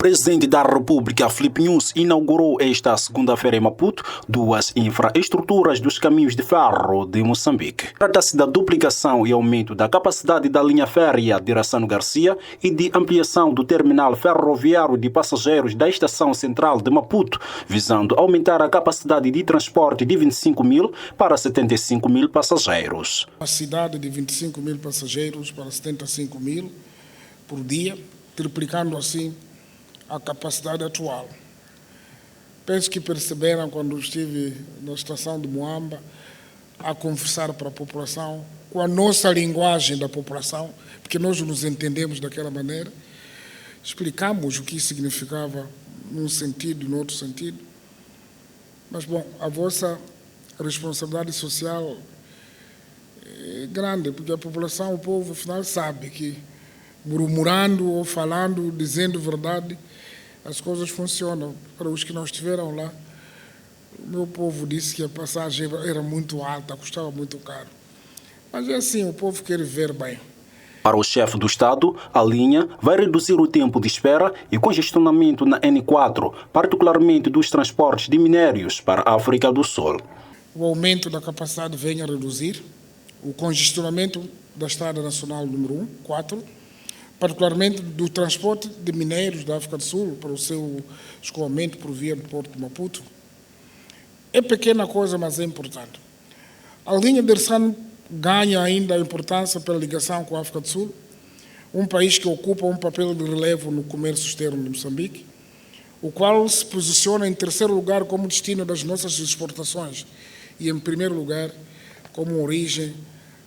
Presidente da República, Filipe Nyusi, inaugurou esta segunda-feira em Maputo duas infraestruturas dos caminhos de ferro de Moçambique. Trata-se da duplicação e aumento da capacidade da linha férrea de Rassano Garcia e de ampliação do terminal ferroviário de passageiros da Estação Central de Maputo, visando aumentar a capacidade de transporte de 25 mil para 75 mil passageiros. A cidade de 25 mil passageiros para 75 mil por dia, triplicando assim a capacidade atual. Penso que perceberam quando estive na estação de Moamba a conversar para a população, com a nossa linguagem da população, porque nós nos entendemos daquela maneira, explicamos o que isso significava num sentido e no outro sentido. Mas, bom, a vossa responsabilidade social é grande, porque a população, o povo, afinal, sabe que murmurando ou falando, dizendo verdade, as coisas funcionam. Para os que não estiveram lá, o meu povo disse que a passagem era muito alta, custava muito caro. Mas é assim, o povo quer ver bem. Para o chefe do Estado, a linha vai reduzir o tempo de espera e congestionamento na N4, particularmente dos transportes de minérios para a África do Sul. O aumento da capacidade vem a reduzir o congestionamento da Estrada Nacional número 1, 4, particularmente do transporte de minérios da África do Sul para o seu escoamento por via do Porto de Maputo. É pequena coisa, mas é importante. A linha de Rassano ganha ainda a importância pela ligação com a África do Sul, um país que ocupa um papel de relevo no comércio externo de Moçambique, o qual se posiciona em terceiro lugar como destino das nossas exportações e, em primeiro lugar, como origem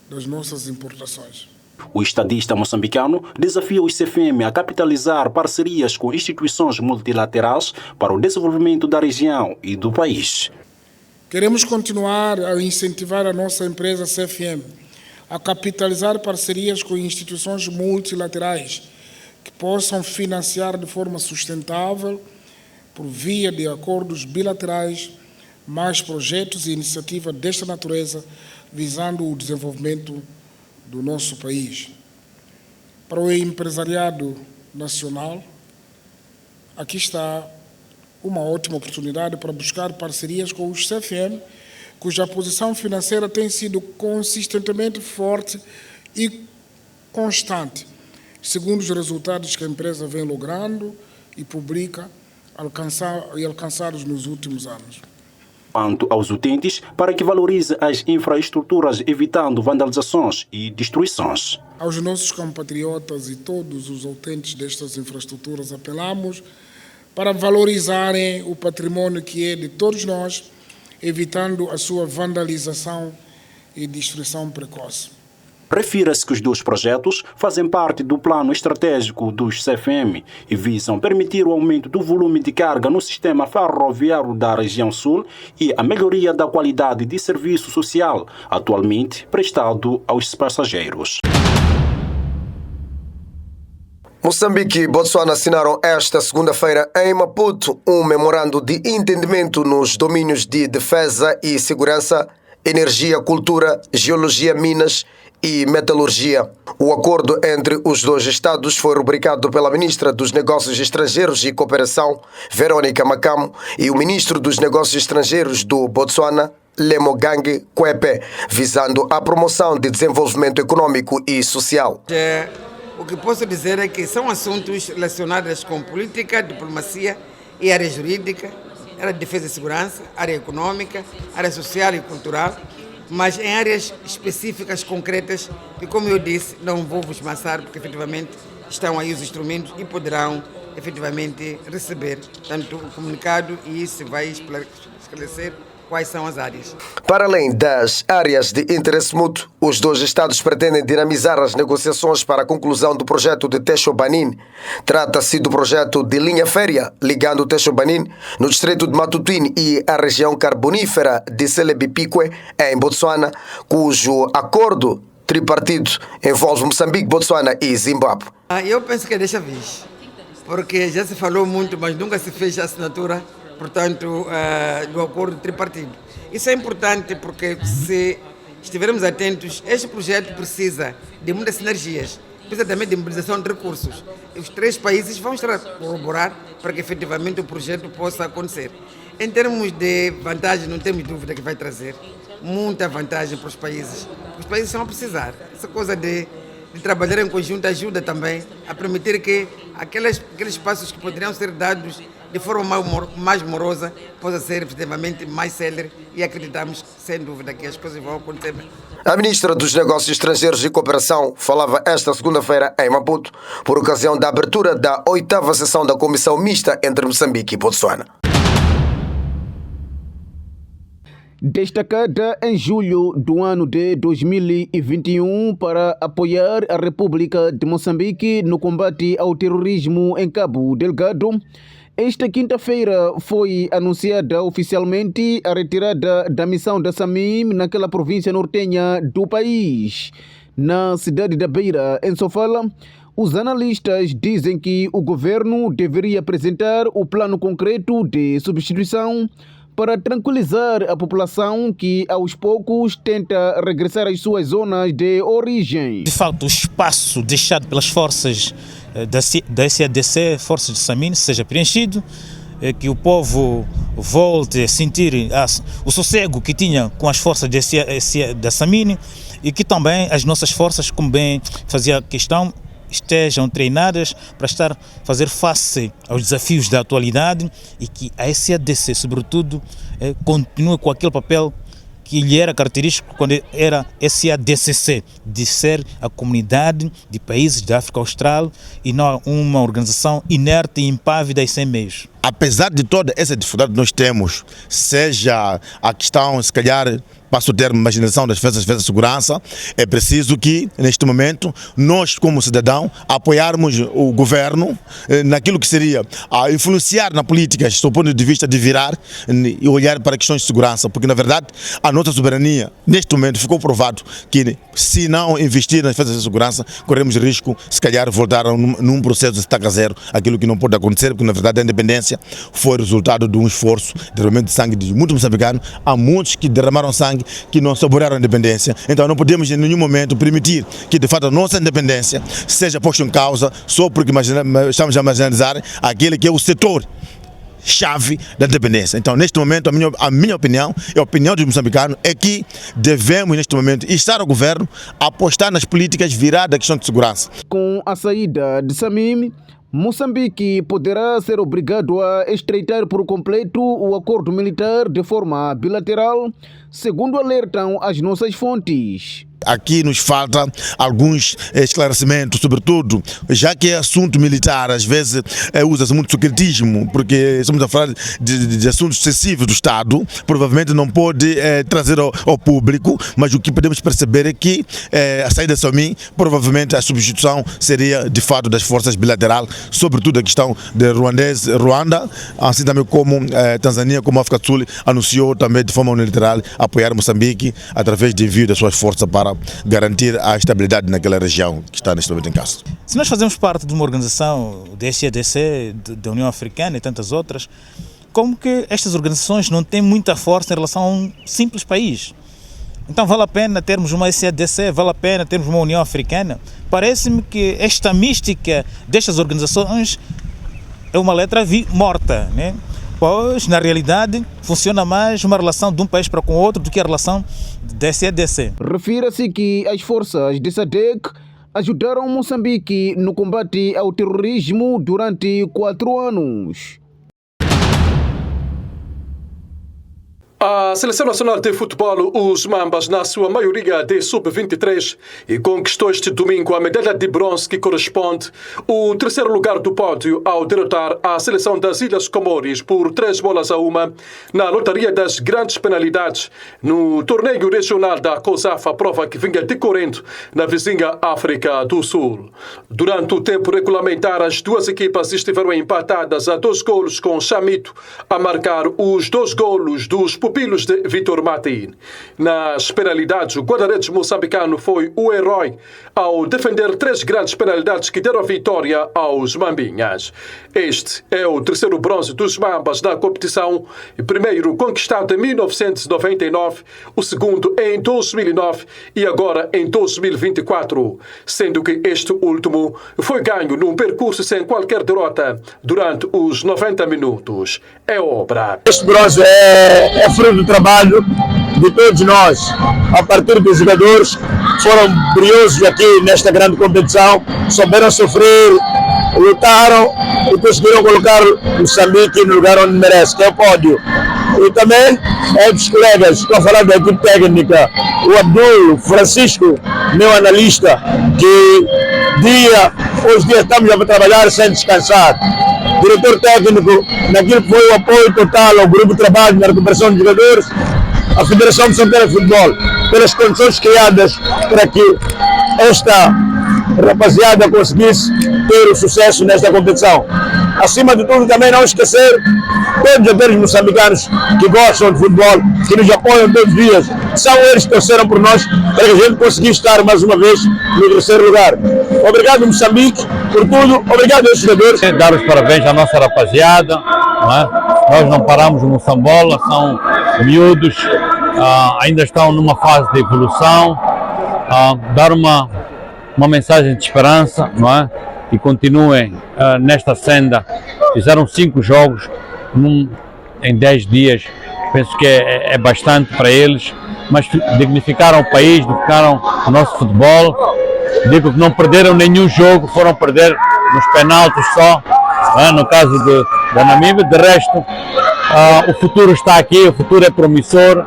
das nossas importações. O estadista moçambicano desafia os CFM a capitalizar parcerias com instituições multilaterais para o desenvolvimento da região e do país. Queremos continuar a incentivar a nossa empresa CFM a capitalizar parcerias com instituições multilaterais que possam financiar de forma sustentável, por via de acordos bilaterais, mais projetos e iniciativas desta natureza, visando o desenvolvimento do nosso país. Para o empresariado nacional, aqui está uma ótima oportunidade para buscar parcerias com os CFM, cuja posição financeira tem sido consistentemente forte e constante, segundo os resultados que a empresa vem logrando e publica alcançados nos últimos anos. Quanto aos utentes, para que valorize as infraestruturas, evitando vandalizações e destruições. Aos nossos compatriotas e todos os utentes destas infraestruturas, apelamos para valorizarem o patrimônio que é de todos nós, evitando a sua vandalização e destruição precoce. Refira-se que os dois projetos fazem parte do plano estratégico dos CFM e visam permitir o aumento do volume de carga no sistema ferroviário da região sul e a melhoria da qualidade de serviço social atualmente prestado aos passageiros. Moçambique e Botsuana assinaram esta segunda-feira em Maputo um memorando de entendimento nos domínios de defesa e segurança, energia, cultura, geologia, minas e metalurgia. O acordo entre os dois Estados foi rubricado pela Ministra dos Negócios Estrangeiros e Cooperação, Verônica Makamo, e o Ministro dos Negócios Estrangeiros do Botsuana, Lemogange Kwepe, visando a promoção de desenvolvimento econômico e social. O que posso dizer é que são assuntos relacionados com política, diplomacia e área jurídica, área de defesa e segurança, área econômica, área social e cultural, mas em áreas específicas, concretas, que, como eu disse, não vou vos maçar, porque efetivamente estão aí os instrumentos e poderão efetivamente receber tanto o comunicado e isso vai esclarecer quais são as áreas. Para além das áreas de interesse mútuo, os dois Estados pretendem dinamizar as negociações para a conclusão do projeto de Techo-Banin. Trata-se do projeto de linha férrea ligando Techo-Banin no distrito de Matutuine e a região carbonífera de Celebipique, em Botsuana, cujo acordo tripartido envolve Moçambique, Botsuana e Zimbábue. Eu penso que é desta vez, porque já se falou muito, mas nunca se fez a assinatura, portanto, do acordo tripartido. Isso é importante porque, se estivermos atentos, este projeto precisa de muitas sinergias precisa também de mobilização de recursos. Os 3 países vão estar a colaborar para que efetivamente o projeto possa acontecer. Em termos de vantagem, não temos dúvida que vai trazer muita vantagem para os países. Os países estão a precisar. Essa coisa de trabalhar em conjunto ajuda também a permitir que aqueles passos que poderiam ser dados de forma mais morosa possa ser efetivamente mais célere e acreditamos, sem dúvida, que as coisas vão acontecer bem. A ministra dos Negócios Estrangeiros e Cooperação falava esta segunda-feira em Maputo por ocasião da abertura da 8ª sessão da Comissão Mista entre Moçambique e Botsuana. Destacada em julho do ano de 2021 para apoiar a República de Moçambique no combate ao terrorismo em Cabo Delgado, esta quinta-feira foi anunciada oficialmente a retirada da missão da SAMIM naquela província nortenha do país. Na cidade da Beira, em Sofala, os analistas dizem que o governo deveria apresentar o plano concreto de substituição para tranquilizar a população que, aos poucos, tenta regressar às suas zonas de origem. De fato, o espaço deixado pelas forças da SADC, forças de SAMIM, seja preenchido, que o povo volte a sentir o sossego que tinha com as forças da SAMIM e que também as nossas forças, como bem fazia questão, estejam treinadas para fazer face aos desafios da atualidade e que a SADC, sobretudo, continue com aquele papel que lhe era característico quando era SADCC, de ser a comunidade de países da África Austral e não uma organização inerte, impávida e sem meios. Apesar de toda essa dificuldade que nós temos, seja a questão, se calhar, passo o termo, imaginação das forças de segurança, é preciso que, neste momento, nós, como cidadão, apoiarmos o governo naquilo que seria a influenciar na política, do ponto de vista de virar e olhar para questões de segurança, porque, na verdade, a nossa soberania, neste momento, ficou provado que, se não investir nas forças de segurança, corremos risco, se calhar, voltar num processo de estaca zero, aquilo que não pode acontecer, porque, na verdade, a independência foi resultado de um esforço, derramamento de sangue de muitos moçambicanos. Há muitos que derramaram sangue que não saborearam a independência. Então não podemos em nenhum momento permitir que de fato a nossa independência seja posta em causa só porque estamos a marginalizar aquele que é o setor chave da independência. Então, neste momento, a minha opinião e a opinião dos moçambicanos é que devemos, neste momento, estar ao governo, apostar nas políticas viradas à questão de segurança. Com a saída de SAMIM, Moçambique poderá ser obrigado a estreitar por completo o acordo militar de forma bilateral, segundo alertam as nossas fontes. Aqui nos falta alguns esclarecimentos, sobretudo, já que é assunto militar, às vezes usa-se muito secretismo, porque estamos a falar de assuntos excessivos do Estado, provavelmente não pode trazer ao público, mas o que podemos perceber é que a saída da SAMIM, provavelmente a substituição seria de fato das forças bilaterais, sobretudo a questão de Ruanda, assim também como Tanzânia, como a África do Sul, anunciou também de forma unilateral apoiar Moçambique através de envio das suas forças para garantir a estabilidade naquela região que está neste momento em casa. Se nós fazemos parte de uma organização da SADC, da União Africana e tantas outras, como que estas organizações não têm muita força em relação a um simples país? Então vale a pena termos uma SADC, vale a pena termos uma União Africana? Parece-me que esta mística destas organizações é uma letra morta, né? Pois, na realidade, funciona mais uma relação de um país para com o outro do que a relação da SADC. Refira-se que as forças de SADC ajudaram Moçambique no combate ao terrorismo durante 4 anos. A Seleção Nacional de Futebol, os Mambas, na sua maioria de sub-23, e conquistou este domingo a medalha de bronze que corresponde ao 3º lugar do pódio ao derrotar a Seleção das Ilhas Comores por 3-1 na lotaria das grandes penalidades no torneio regional da COSAF, a prova que vinha decorrendo na vizinha África do Sul. Durante o tempo regulamentar, as duas equipas estiveram empatadas a 2 golos, com Chamito a marcar os 2 golos dos pupilos de Vitor Martin. Nas penalidades, o guarda-redes moçambicano foi o herói ao defender 3 grandes penalidades que deram a vitória aos Mambinhas. Este é o terceiro bronze dos Mambas na competição, o primeiro conquistado em 1999, o segundo em 2009 e agora em 2024, sendo que este último foi ganho num percurso sem qualquer derrota durante os 90 minutos. É obra. Este bronze é fruto do trabalho de todos nós, a partir dos jogadores que foram brilhosos aqui nesta grande competição, souberam sofrer, lutaram e conseguiram colocar Moçambique no lugar onde merece, que é o pódio. E também outros colegas, estou a falar da equipe técnica, o Abdul, o Francisco, meu analista, que hoje dia estamos a trabalhar sem descansar. Diretor técnico, naquilo que foi o apoio total ao grupo de trabalho na recuperação de jogadores, a Federação Moçambicana de Futebol, pelas condições criadas para que esta rapaziada conseguisse ter o sucesso nesta competição. Acima de tudo, também não esquecer todos aqueles moçambicanos que gostam de futebol, que nos apoiam todos os dias. São eles que torceram por nós para que a gente conseguisse estar mais uma vez no terceiro lugar. Obrigado, Moçambique, por tudo. Obrigado aos jogadores. Dar os parabéns à nossa rapaziada. Não é? Nós não paramos no Moçambola, são miúdos, ainda estão numa fase de evolução. Dar uma mensagem de esperança, não é? E continuem nesta senda. Fizeram 5 jogos em 10 dias, penso que é bastante para eles, mas dignificaram o país, dignificaram o nosso futebol. Digo que não perderam nenhum jogo, foram perder nos penaltis só, no caso da Namíbia. De resto, o futuro está aqui, o futuro é promissor.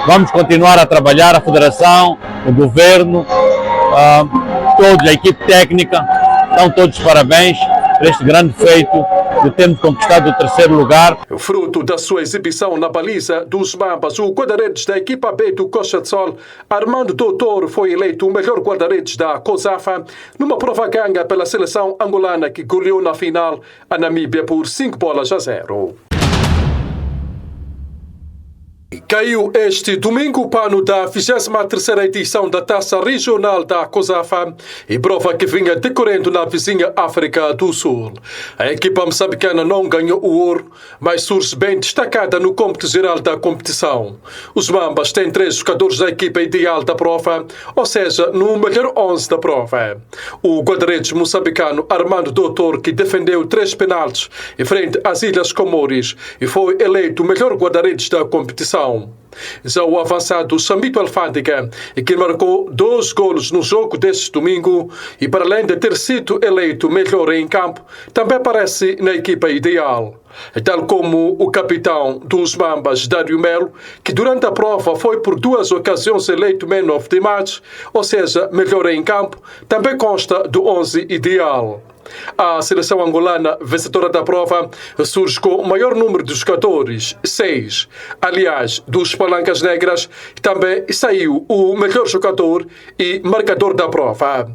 Vamos continuar a trabalhar, a Federação, o Governo, toda a equipe técnica, estão todos parabéns por este grande feito de termos conquistado o terceiro lugar. Fruto da sua exibição na baliza dos Mambas, o guarda-redes da equipa B do Costa de Sol, Armando Doutor, foi eleito o melhor guarda-redes da COSAFA numa prova ganha pela seleção angolana que goleou na final a Namíbia por 5-0. Caiu este domingo o pano da 23ª edição da Taça Regional da COSAFA e prova que vinha decorrendo na vizinha África do Sul. A equipa moçambicana não ganhou o ouro, mas surge bem destacada no cômputo geral da competição. Os Mambas têm 3 jogadores da equipa ideal da prova, ou seja, no melhor 11 da prova. O guarda-redes moçambicano Armando Doutor, que defendeu 3 penaltis em frente às Ilhas Comores e foi eleito o melhor guarda-redes da competição. Já o avançado Sambito Alfândega, que marcou 2 golos no jogo deste domingo e, para além de ter sido eleito melhor em campo, também aparece na equipa ideal. Tal como o capitão dos Mambas, Dário Melo, que durante a prova foi por 2 ocasiões eleito Man of the Match, ou seja, melhor em campo, também consta do 11 ideal. A seleção angolana, vencedora da prova, surge com o maior número de jogadores, 6. Aliás, dos Palancas Negras também saiu o melhor jogador e marcador da prova.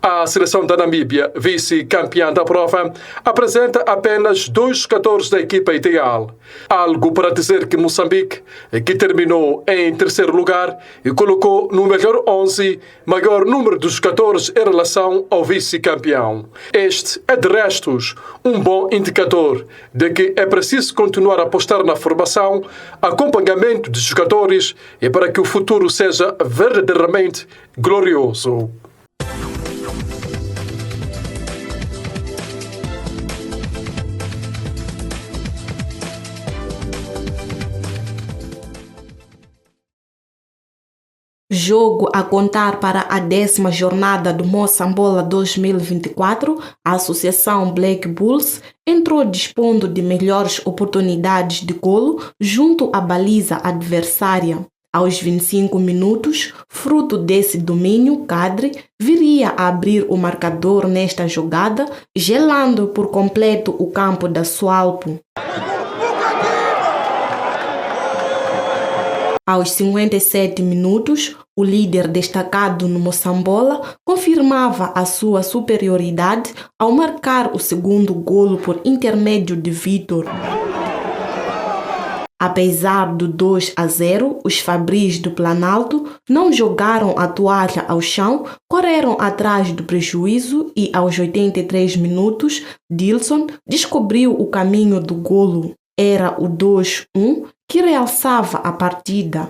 A seleção da Namíbia, vice-campeã da prova, apresenta apenas 2 jogadores da equipa ideal. Algo para dizer que Moçambique, que terminou em terceiro lugar e colocou no melhor 11 maior número de jogadores em relação ao vice-campeão. Este é, de restos, um bom indicador de que é preciso continuar a apostar na formação, acompanhamento de jogadores e para que o futuro seja verdadeiramente glorioso. Jogo a contar para a 10ª jornada do Moçambola 2024, a Associação Black Bulls entrou dispondo de melhores oportunidades de golo junto à baliza adversária. Aos 25 minutos, fruto desse domínio, Kadri viria a abrir o marcador nesta jogada, gelando por completo o campo da Sualpo. Aos 57 minutos, o líder destacado no Moçambola confirmava a sua superioridade ao marcar o segundo golo por intermédio de Vitor. Apesar do 2-0, os Fabris do Planalto não jogaram a toalha ao chão, correram atrás do prejuízo e, aos 83 minutos, Dilson descobriu o caminho do golo. Era o 2-1 que realçava a partida.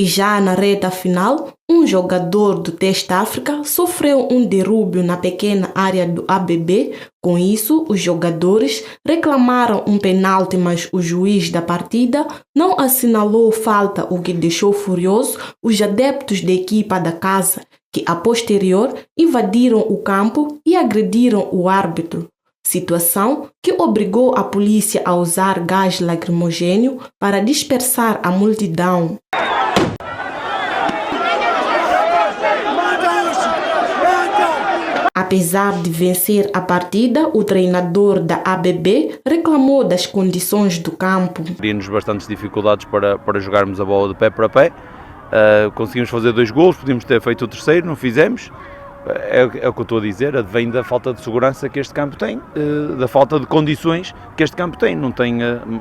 E já na reta final, um jogador do Teste África sofreu um derrúbio na pequena área do ABB. Com isso, os jogadores reclamaram um penalti, mas o juiz da partida não assinalou falta, o que deixou furioso os adeptos da equipa da casa, que a posterior invadiram o campo e agrediram o árbitro. Situação que obrigou a polícia a usar gás lacrimogêneo para dispersar a multidão. Apesar de vencer a partida, o treinador da ABB reclamou das condições do campo. Teríamos bastantes dificuldades para jogarmos a bola de pé para pé. Conseguimos fazer 2 golos, podíamos ter feito o terceiro, não fizemos. É o que eu estou a dizer, advém da falta de segurança que este campo tem, da falta de condições que este campo tem. Não tem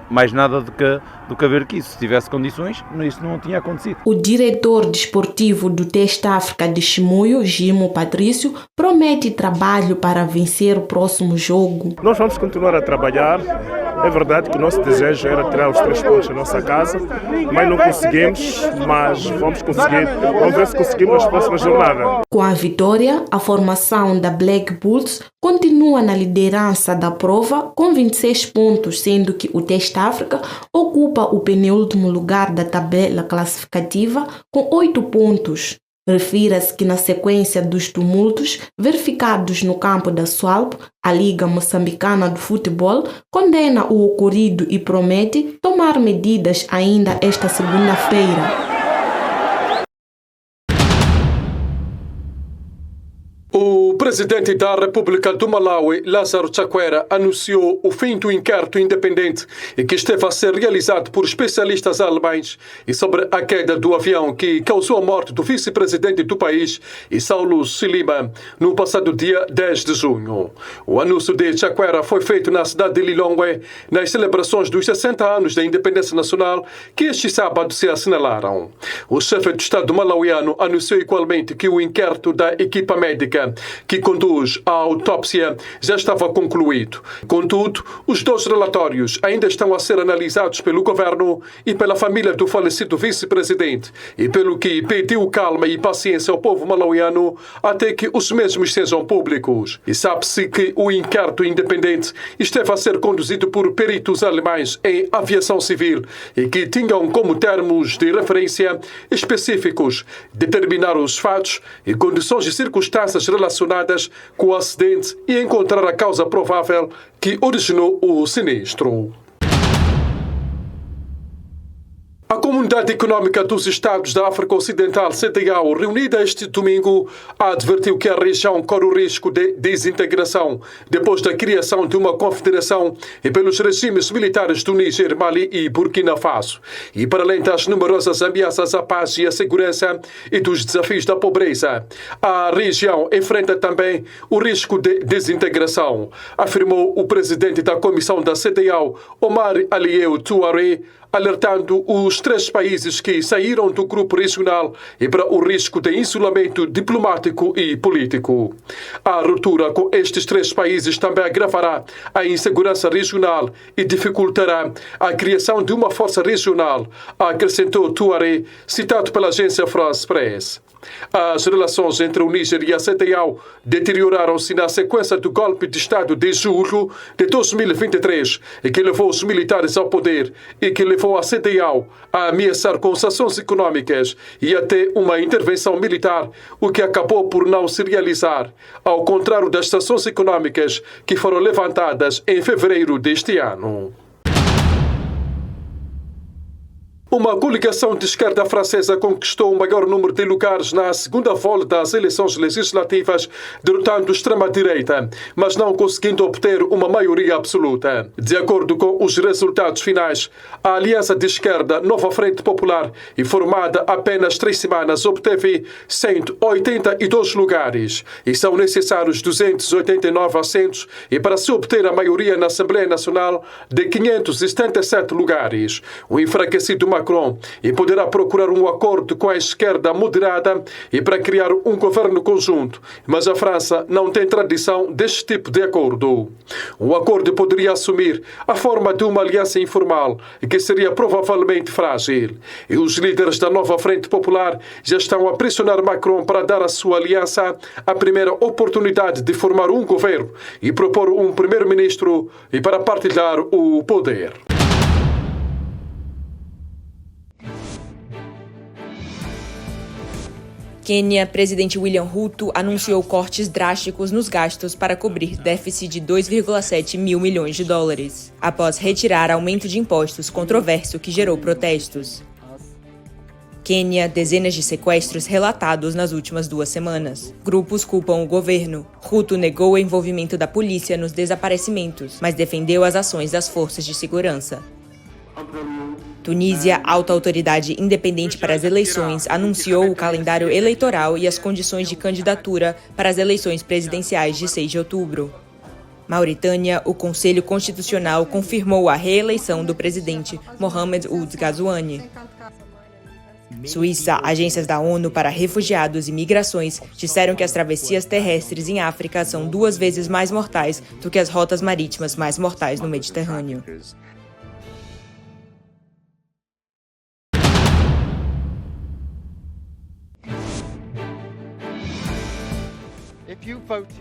mais nada do que a ver que isso. Se tivesse condições, isso não tinha acontecido. O diretor desportivo do Teste África de Chimoio, Gimo Patrício, promete trabalho para vencer o próximo jogo. Nós vamos continuar a trabalhar. É verdade que o nosso desejo era tirar os 3 pontos da nossa casa, mas não conseguimos, mas vamos conseguir. Vamos ver se conseguimos na próxima jornada. Com a vitória, a formação da Black Bulls continua na liderança da prova com 26 pontos, sendo que o Teste África ocupa o penúltimo lugar da tabela classificativa com 8 pontos. Refira-se que na sequência dos tumultos verificados no campo da SWALP, a Liga Moçambicana de Futebol condena o ocorrido e promete tomar medidas ainda esta segunda-feira. O presidente da República do Malawi, Lázaro Chakwera, anunciou o fim do inquérito independente que esteve a ser realizado por especialistas alemães e sobre a queda do avião que causou a morte do vice-presidente do país, Saulo Silima, no passado dia 10 de junho. O anúncio de Chakwera foi feito na cidade de Lilongwe, nas celebrações dos 60 anos da independência nacional que este sábado se assinalaram. O chefe de Estado malauiano anunciou igualmente que o inquérito da equipa médica que conduz à autópsia já estava concluído. Contudo, os 2 relatórios ainda estão a ser analisados pelo governo e pela família do falecido vice-presidente, e pelo que pediu calma e paciência ao povo malauiano até que os mesmos sejam públicos. E sabe-se que o inquérito independente esteve a ser conduzido por peritos alemães em aviação civil e que tinham como termos de referência específicos determinar os fatos e condições e circunstâncias relacionadas com o acidente e encontrar a causa provável que originou o sinistro. A Comunidade Econômica dos Estados da África Ocidental, CEDEAO, reunida este domingo, advertiu que a região corre o risco de desintegração depois da criação de uma confederação pelos regimes militares do Níger, Mali e Burkina Faso. E para além das numerosas ameaças à paz e à segurança e dos desafios da pobreza, a região enfrenta também o risco de desintegração, afirmou o presidente da comissão da CEDEAO, Omar Alieu Touaré, alertando os 3 países que saíram do grupo regional e para o risco de isolamento diplomático e político. A ruptura com estes 3 países também agravará a insegurança regional e dificultará a criação de uma força regional, acrescentou Touaré, citado pela agência France Press. As relações entre o Níger e a CEDEAO deterioraram-se na sequência do golpe de Estado de julho de 2023, que levou os militares ao poder e que levou a CEDEAO a ameaçar com sanções econômicas e até uma intervenção militar, o que acabou por não se realizar, ao contrário das sanções econômicas que foram levantadas em fevereiro deste ano. Uma coligação de esquerda francesa conquistou o maior número de lugares na segunda volta das eleições legislativas, derrotando a extrema-direita, mas não conseguindo obter uma maioria absoluta. De acordo com os resultados finais, a aliança de esquerda Nova Frente Popular, formada há apenas 3 semanas, obteve 182 lugares e são necessários 289 assentos e para se obter a maioria na Assembleia Nacional de 577 lugares. O enfraquecido Macron e poderá procurar um acordo com a esquerda moderada e para criar um governo conjunto, mas a França não tem tradição deste tipo de acordo. O acordo poderia assumir a forma de uma aliança informal que seria provavelmente frágil. E os líderes da Nova Frente Popular já estão a pressionar Macron para dar à sua aliança a primeira oportunidade de formar um governo e propor um primeiro-ministro e para partilhar o poder. Quênia, presidente William Ruto anunciou cortes drásticos nos gastos para cobrir déficit de 2,7 mil milhões de dólares, após retirar aumento de impostos controverso que gerou protestos. Quênia, dezenas de sequestros relatados nas últimas 2 semanas. Grupos culpam o governo. Ruto negou o envolvimento da polícia nos desaparecimentos, mas defendeu as ações das forças de segurança. Tunísia, alta autoridade independente para as eleições, anunciou o calendário eleitoral e as condições de candidatura para as eleições presidenciais de 6 de outubro. Mauritânia, o Conselho Constitucional confirmou a reeleição do presidente Mohamed Ould Ghazouani. Suíça, agências da ONU para refugiados e migrações disseram que as travessias terrestres em África são 2 vezes mais mortais do que as rotas marítimas mais mortais no Mediterrâneo.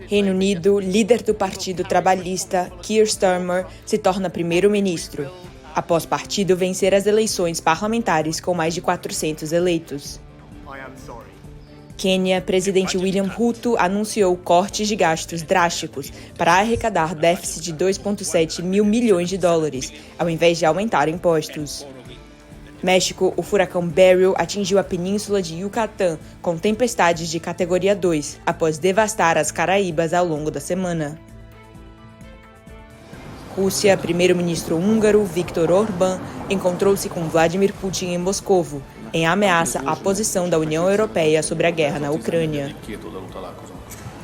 Reino Unido, líder do Partido Trabalhista, Keir Starmer, se torna primeiro-ministro, após o partido vencer as eleições parlamentares com mais de 400 eleitos. Quênia, presidente William Ruto anunciou cortes de gastos drásticos para arrecadar déficit de 2,7 mil milhões de dólares, ao invés de aumentar impostos. México, o furacão Beryl atingiu a península de Yucatán com tempestades de categoria 2, após devastar as Caraíbas ao longo da semana. Rússia, primeiro-ministro húngaro Viktor Orbán encontrou-se com Vladimir Putin em Moscovo, em ameaça à posição da União Europeia sobre a guerra na Ucrânia.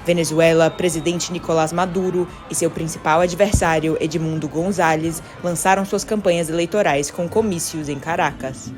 Venezuela, presidente Nicolás Maduro e seu principal adversário, Edmundo González, lançaram suas campanhas eleitorais com comícios em Caracas.